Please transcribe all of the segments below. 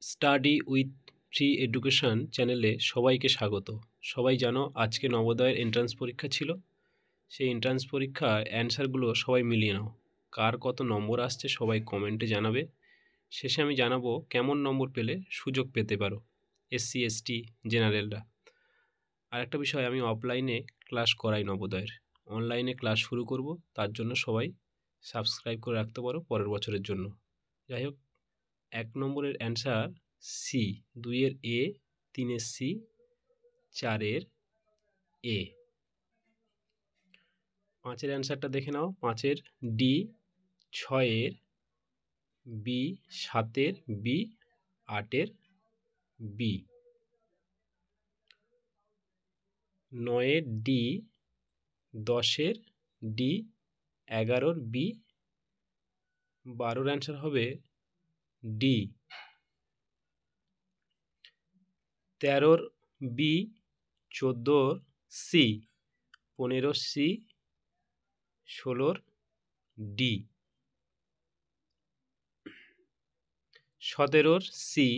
Study with free education চ্যানেলে সবাইকে স্বাগত। সবাই জানো আজকে নবোদয়ের এন্ট্রান্স পরীক্ষা ছিল। সেই এন্ট্রান্স পরীক্ষার অ্যান্সারগুলো সবাই মিলিয়ে নাও। কার কত নম্বর আসছে সবাই কমেন্টে জানাবে। শেষে আমি জানাবো কেমন নম্বর পেলে সুযোগ পেতে পারো এসসি এসটি জেনারেলরা। আর একটা বিষয়, আমি অফলাইনে ক্লাস করাই নবোদয়ের, অনলাইনে ক্লাস শুরু করব, তার জন্য সবাই সাবস্ক্রাইব করে রাখতে পারো পরের বছরের জন্য। যাই হোক, 1 নম্বরের অ্যান্সার সি, 2-এর এ, 3-এর সি, 4-এর এ। 5-এর অ্যান্সারটা দেখে নাও, 5-এর ডি, 6-এর বি, 7-এর বি, 8-এর বি, 9-এর ডি, 10-এর ডি, 11-এর বি, 12-এর অ্যান্সার হবে ডি, 13-এর বি, 14-এর সি, 15-এর সি, 16-এর ডি, 17-এর সি,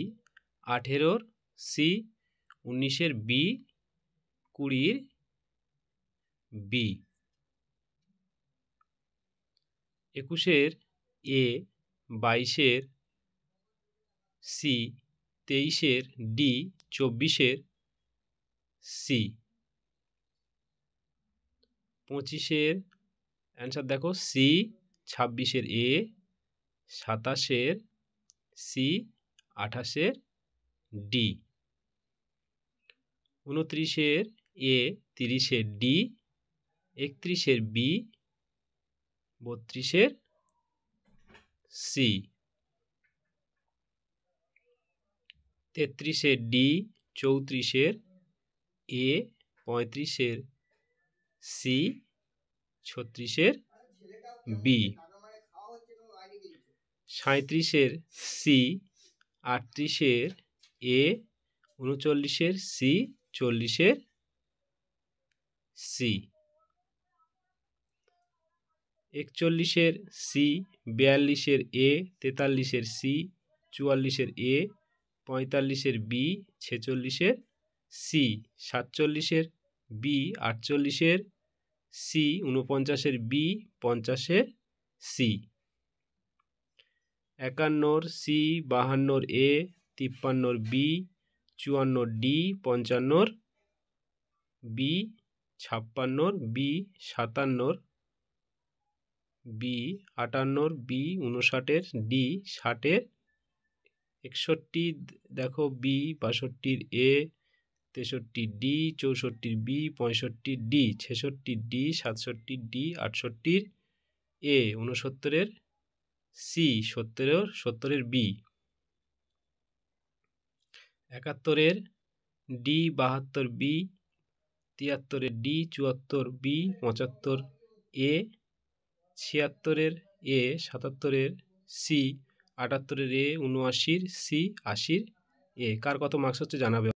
18-এর সি, 19-এর বি, 20-এর বি, 21-এর এ, 22-এর সি, 23-এর ডি, 24-এর সি, 25-এর অ্যান্সার দেখো সি, 26-এর এ, 27-এর সি, 28-এর ডি, 29-এর এ, 30-এর ডি, 31-এর বি, 32-এর সি, 33-এর ডি, 34-এর এ, 35-এর সি, 36-এর বি, 37-এর সি, 38-এর এ, 39-এর সি, 40-এর সি, 41-এর সি, 42-এর এ, 43-এর সি, 44-এর এ, 45-এর বি, 46-এর সি, 47-এর বি, 48-এর সি, 49-এর বি, 50-এর সি, 51-এর সি, 52-এর এ, 53-এর বি, 54-এর ডি, 55-এর বি, 56-এর বি, 57-এর বি, 58-এর বি, 59-এর ডি, 60-এর 61 দেখো বি, 62-এর এ, 63-এর ডি, 64-এর বি, 65-এর ডি, 66-এর ডি, 67-এর ডি, 68-এর এ, 69-এর সি, 70-এর বি, 71-এর ডি, 72-এর বি, 73-এর ডি, 74-এর বি, 75-এর এ, 76-এর এ, 77-এর সি, 78-এর এ, 79-এর সি, 80-এর এ। কার কত মার্কস হচ্ছে জানাবে।